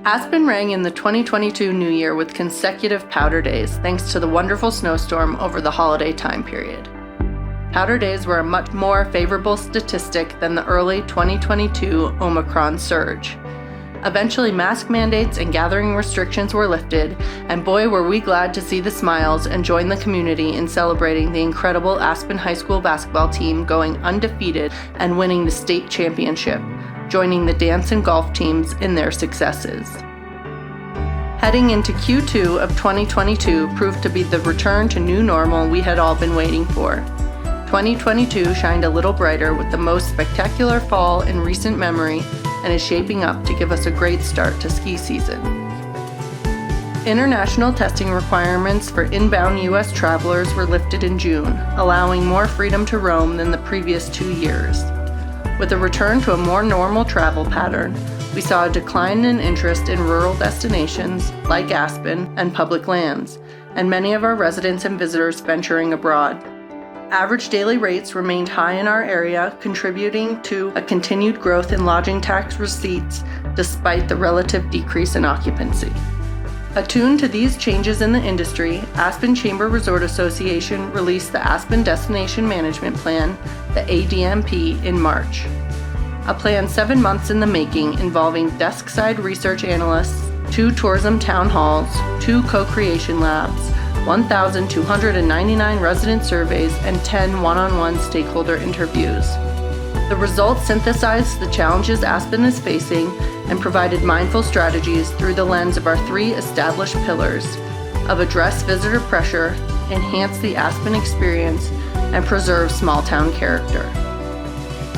Aspen rang in the 2022 New Year with consecutive powder days thanks to the wonderful snowstorm over the holiday time period. Powder days were a much more favorable statistic than the early 2022 Omicron surge. Eventually, mask mandates and gathering restrictions were lifted, and boy were we glad to see the smiles and join the community in celebrating the incredible Aspen High School basketball team going undefeated and winning the state championship, joining the dance and golf teams in their successes. Heading into Q2 of 2022 proved to be the return to new normal we had all been waiting for. 2022 shined a little brighter with the most spectacular fall in recent memory and is shaping up to give us a great start to ski season. International testing requirements for inbound U.S. travelers were lifted in June, allowing more freedom to roam than the previous 2 years. With a return to a more normal travel pattern, we saw a decline in interest in rural destinations like Aspen and public lands, and many of our residents and visitors venturing abroad. Average daily rates remained high in our area, contributing to a continued growth in lodging tax receipts despite the relative decrease in occupancy. Attuned to these changes in the industry, Aspen Chamber Resort Association released the Aspen Destination Management Plan, the ADMP, in March. A plan 7 months in the making involving desk-side research analysts, 2 tourism town halls, 2 co-creation labs, 1,299 resident surveys, and 10 one-on-one stakeholder interviews. The results synthesized the challenges Aspen is facing and provided mindful strategies through the lens of our 3 established pillars of address visitor pressure, enhance the Aspen experience, and preserve small-town character.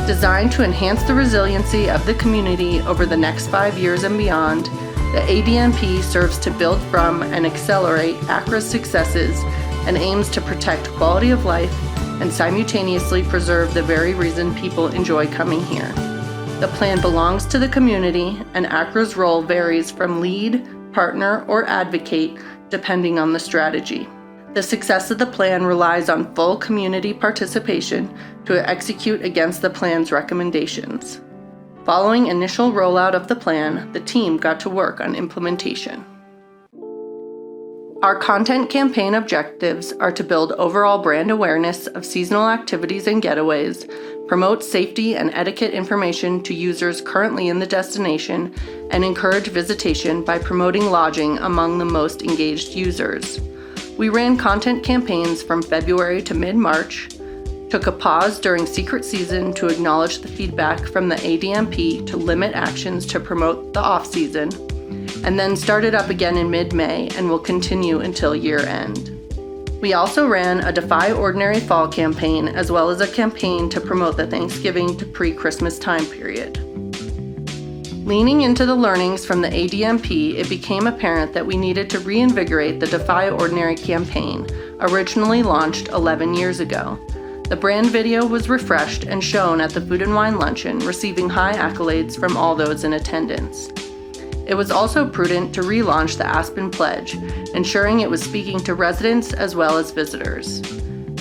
Designed to enhance the resiliency of the community over the next 5 years and beyond, the ADMP serves to build from and accelerate ACRA's successes and aims to protect quality of life and simultaneously preserve the very reason people enjoy coming here. The plan belongs to the community, and ACRA's role varies from lead, partner, or advocate depending on the strategy. The success of the plan relies on full community participation to execute against the plan's recommendations. Following initial rollout of the plan, the team got to work on implementation. Our content campaign objectives are to build overall brand awareness of seasonal activities and getaways, promote safety and etiquette information to users currently in the destination, and encourage visitation by promoting lodging among the most engaged users. We ran content campaigns from February to mid-March, took a pause during secret season to acknowledge the feedback from the ADMP to limit actions to promote the off-season, and then started up again in mid-May and will continue until year-end. We also ran a Defy Ordinary Fall campaign as well as a campaign to promote the Thanksgiving to pre-Christmas time period. Leaning into the learnings from the ADMP, it became apparent that we needed to reinvigorate the Defy Ordinary campaign, originally launched 11 years ago. The brand video was refreshed and shown at the Food and Wine Luncheon, receiving high accolades from all those in attendance. It was also prudent to relaunch the Aspen Pledge, ensuring it was speaking to residents as well as visitors.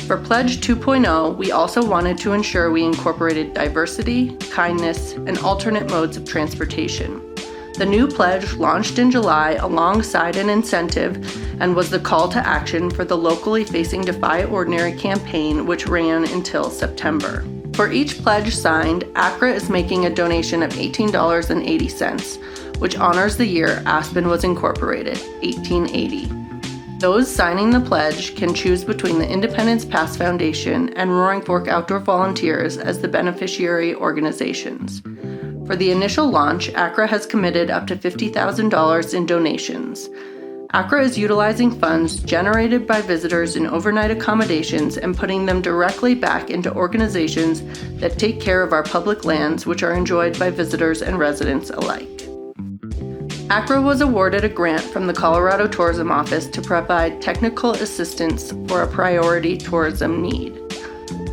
For Pledge 2.0, we also wanted to ensure we incorporated diversity, kindness, and alternate modes of transportation. The new pledge launched in July alongside an incentive and was the call to action for the locally facing Defy Ordinary campaign, which ran until September. For each pledge signed, ACRA is making a donation of $18.80, which honors the year Aspen was incorporated, 1880. Those signing the pledge can choose between the Independence Pass Foundation and Roaring Fork Outdoor Volunteers as the beneficiary organizations. For the initial launch, ACRA has committed up to $50,000 in donations. ACRA is utilizing funds generated by visitors in overnight accommodations and putting them directly back into organizations that take care of our public lands, which are enjoyed by visitors and residents alike. ACRA was awarded a grant from the Colorado Tourism Office to provide technical assistance for a priority tourism need.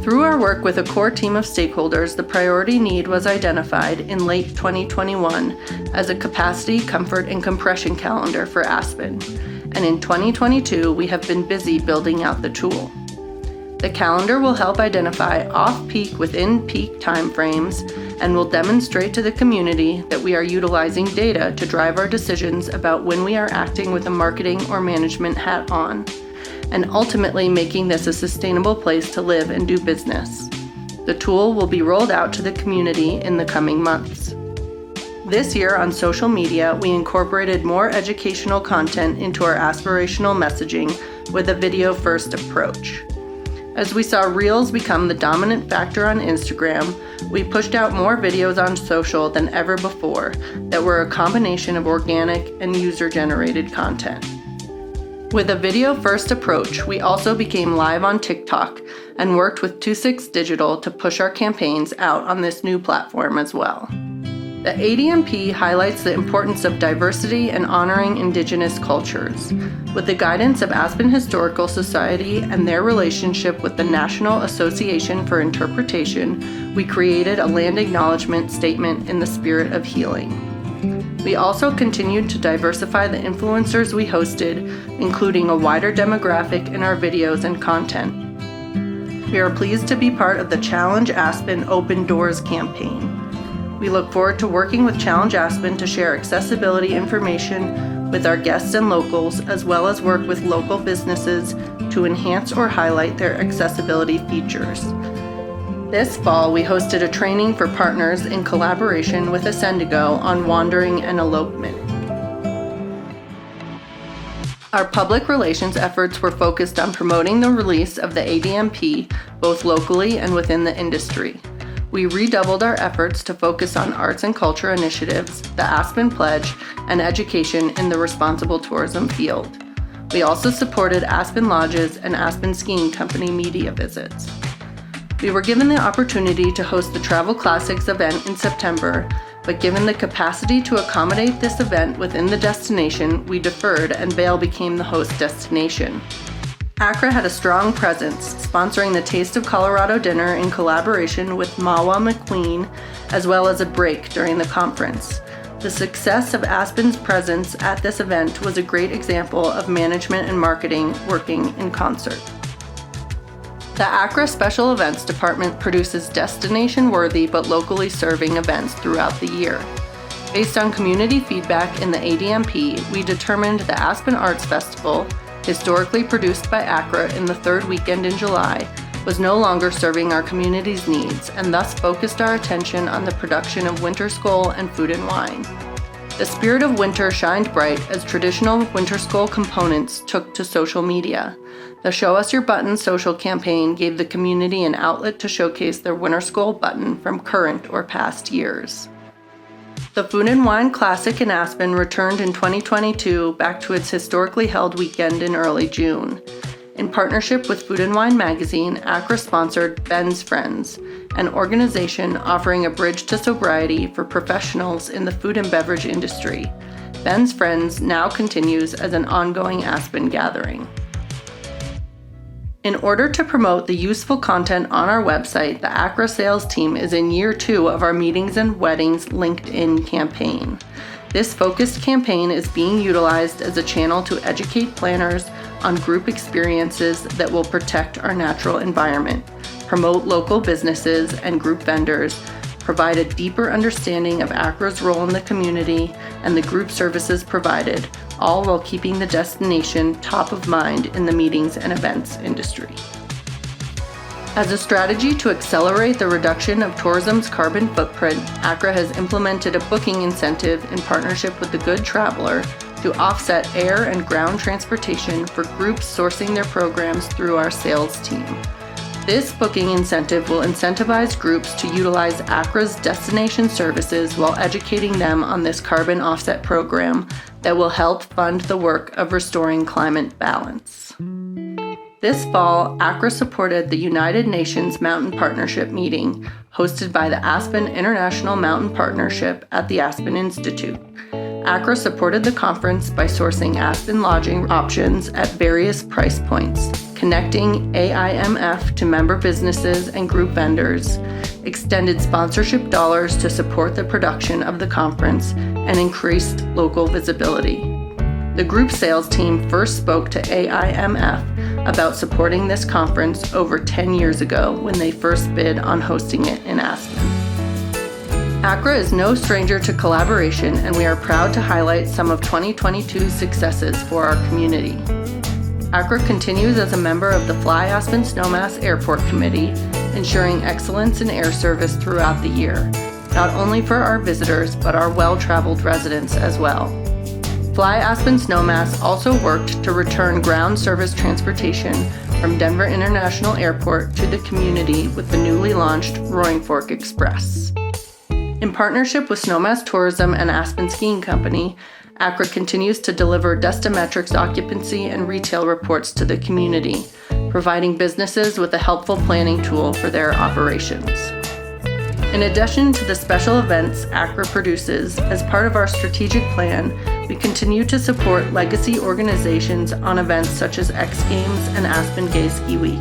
Through our work with a core team of stakeholders, the priority need was identified in late 2021 as a capacity, comfort, and compression calendar for Aspen, and in 2022 we have been busy building out the tool. The calendar will help identify off-peak within peak timeframes and will demonstrate to the community that we are utilizing data to drive our decisions about when we are acting with a marketing or management hat on, and ultimately making this a sustainable place to live and do business. The tool will be rolled out to the community in the coming months. This year on social media, we incorporated more educational content into our aspirational messaging with a video-first approach. As we saw Reels become the dominant factor on Instagram, we pushed out more videos on social than ever before that were a combination of organic and user-generated content. With a video-first approach, we also became live on TikTok and worked with 26 Digital to push our campaigns out on this new platform as well. The ADMP highlights the importance of diversity and honoring Indigenous cultures. With the guidance of Aspen Historical Society and their relationship with the National Association for Interpretation, we created a land acknowledgement statement in the spirit of healing. We also continued to diversify the influencers we hosted, including a wider demographic in our videos and content. We are pleased to be part of the Challenge Aspen Open Doors campaign. We look forward to working with Challenge Aspen to share accessibility information with our guests and locals, as well as work with local businesses to enhance or highlight their accessibility features. This fall, we hosted a training for partners in collaboration with Ascendigo on wandering and elopement. Our public relations efforts were focused on promoting the release of the ADMP, both locally and within the industry. We redoubled our efforts to focus on arts and culture initiatives, the Aspen Pledge, and education in the responsible tourism field. We also supported Aspen Lodges and Aspen Skiing Company media visits. We were given the opportunity to host the Travel Classics event in September, but given the capacity to accommodate this event within the destination, we deferred and Vail became the host destination. ACRA had a strong presence, sponsoring the Taste of Colorado dinner in collaboration with Mawa McQueen, as well as a break during the conference. The success of Aspen's presence at this event was a great example of management and marketing working in concert. The ACRA Special Events Department produces destination-worthy but locally serving events throughout the year. Based on community feedback in the ADMP, we determined the Aspen Arts Festival, historically produced by ACRA in the third weekend in July, was no longer serving our community's needs and thus focused our attention on the production of Winter Skol and Food and Wine. The spirit of winter shined bright as traditional Winter Skol components took to social media. The Show Us Your Button social campaign gave the community an outlet to showcase their Winter Skol button from current or past years. The Food and Wine Classic in Aspen returned in 2022 back to its historically held weekend in early June. In partnership with Food and Wine magazine, ACRA sponsored Ben's Friends, an organization offering a bridge to sobriety for professionals in the food and beverage industry. Ben's Friends now continues as an ongoing Aspen gathering. In order to promote the useful content on our website, the ACRA sales team is in year 2 of our Meetings and Weddings LinkedIn campaign. This focused campaign is being utilized as a channel to educate planners on group experiences that will protect our natural environment, promote local businesses and group vendors, provide a deeper understanding of ACRA's role in the community and the group services provided, all while keeping the destination top of mind in the meetings and events industry. As a strategy to accelerate the reduction of tourism's carbon footprint, ACRA has implemented a booking incentive in partnership with the Good Traveler to offset air and ground transportation for groups sourcing their programs through our sales team. This booking incentive will incentivize groups to utilize ACRA's destination services while educating them on this carbon offset program that will help fund the work of restoring climate balance. This fall, ACRA supported the United Nations Mountain Partnership meeting, hosted by the Aspen International Mountain Partnership at the Aspen Institute. ACRA supported the conference by sourcing Aspen lodging options at various price points, connecting AIMF to member businesses and group vendors, extended sponsorship dollars to support the production of the conference, and increased local visibility. The group sales team first spoke to AIMF about supporting this conference over 10 years ago when they first bid on hosting it in Aspen. ACRA is no stranger to collaboration, and we are proud to highlight some of 2022's successes for our community. ACRA continues as a member of the Fly Aspen Snowmass Airport Committee, ensuring excellence in air service throughout the year, not only for our visitors, but our well-traveled residents as well. Fly Aspen Snowmass also worked to return ground service transportation from Denver International Airport to the community with the newly launched Roaring Fork Express. In partnership with Snowmass Tourism and Aspen Skiing Company, ACRA continues to deliver Destometrics occupancy and retail reports to the community, providing businesses with a helpful planning tool for their operations. In addition to the special events ACRA produces, as part of our strategic plan, we continue to support legacy organizations on events such as X Games and Aspen Gay Ski Week.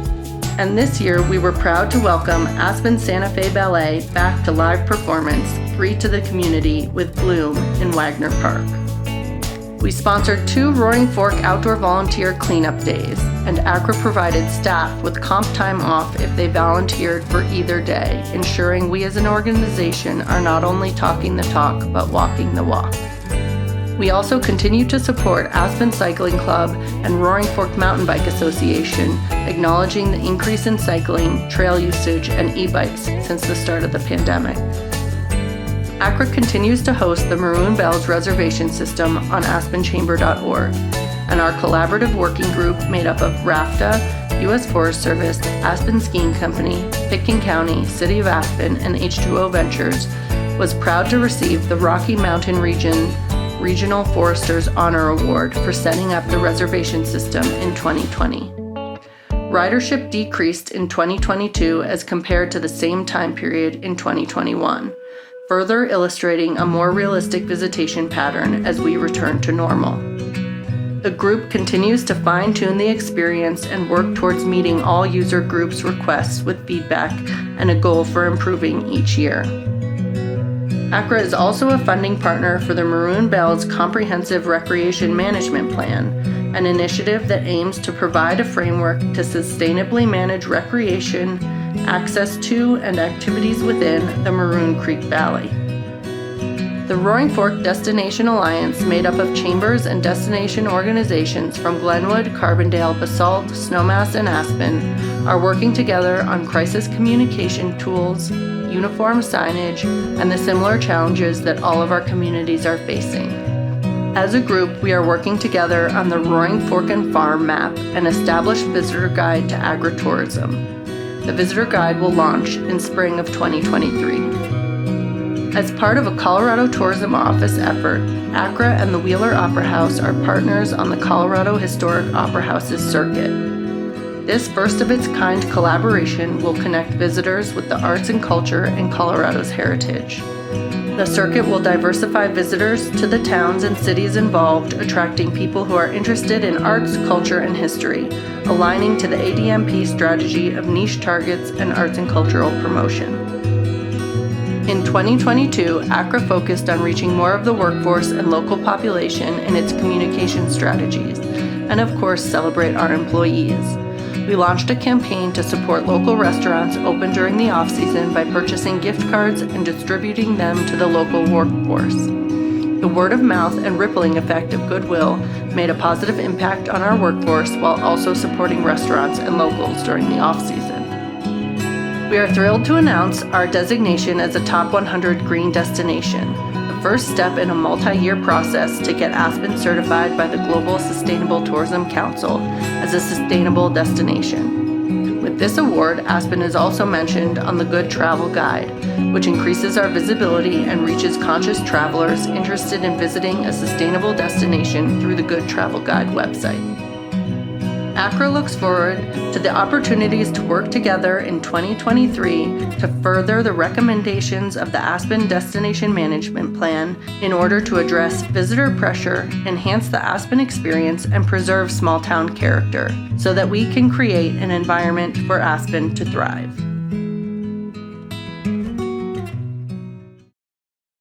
And this year, we were proud to welcome Aspen Santa Fe Ballet back to live performance, free to the community, with Bloom in Wagner Park. We sponsored 2 Roaring Fork outdoor volunteer cleanup days, and ACRA provided staff with comp time off if they volunteered for either day, ensuring we as an organization are not only talking the talk, but walking the walk. We also continue to support Aspen Cycling Club and Roaring Fork Mountain Bike Association, acknowledging the increase in cycling, trail usage, and e-bikes since the start of the pandemic. ACRA continues to host the Maroon Bells reservation system on aspenchamber.org, and our collaborative working group made up of RAFTA, U.S. Forest Service, Aspen Skiing Company, Pitkin County, City of Aspen, and H2O Ventures was proud to receive the Rocky Mountain Regional Foresters Honor Award for setting up the reservation system in 2020. Ridership decreased in 2022 as compared to the same time period in 2021. Further illustrating a more realistic visitation pattern as we return to normal. The group continues to fine-tune the experience and work towards meeting all user groups' requests with feedback and a goal for improving each year. ACRA is also a funding partner for the Maroon Bells Comprehensive Recreation Management Plan, an initiative that aims to provide a framework to sustainably manage recreation, access to, and activities within the Maroon Creek Valley. The Roaring Fork Destination Alliance, made up of chambers and destination organizations from Glenwood, Carbondale, Basalt, Snowmass, and Aspen, are working together on crisis communication tools, uniform signage, and the similar challenges that all of our communities are facing. As a group, we are working together on the Roaring Fork and Farm map and established visitor guide to agritourism. The visitor guide will launch in spring of 2023. As part of a Colorado Tourism Office effort, ACRA and the Wheeler Opera House are partners on the Colorado Historic Opera House's circuit. This first-of-its-kind collaboration will connect visitors with the arts and culture in Colorado's heritage. The circuit will diversify visitors to the towns and cities involved, attracting people who are interested in arts, culture, and history, aligning to the ADMP strategy of niche targets and arts and cultural promotion. In 2022, ACRA focused on reaching more of the workforce and local population in its communication strategies, and of course, celebrate our employees. We launched a campaign to support local restaurants open during the off-season by purchasing gift cards and distributing them to the local workforce. The word of mouth and rippling effect of goodwill made a positive impact on our workforce while also supporting restaurants and locals during the off-season. We are thrilled to announce our designation as a Top 100 Green Destination, the first step in a multi-year process to get Aspen certified by the Global Sustainable Tourism Council as a sustainable destination. With this award, Aspen is also mentioned on the Good Travel Guide, which increases our visibility and reaches conscious travelers interested in visiting a sustainable destination through the Good Travel Guide website. ACRA looks forward to the opportunities to work together in 2023 to further the recommendations of the Aspen Destination Management Plan in order to address visitor pressure, enhance the Aspen experience, and preserve small town character so that we can create an environment for Aspen to thrive.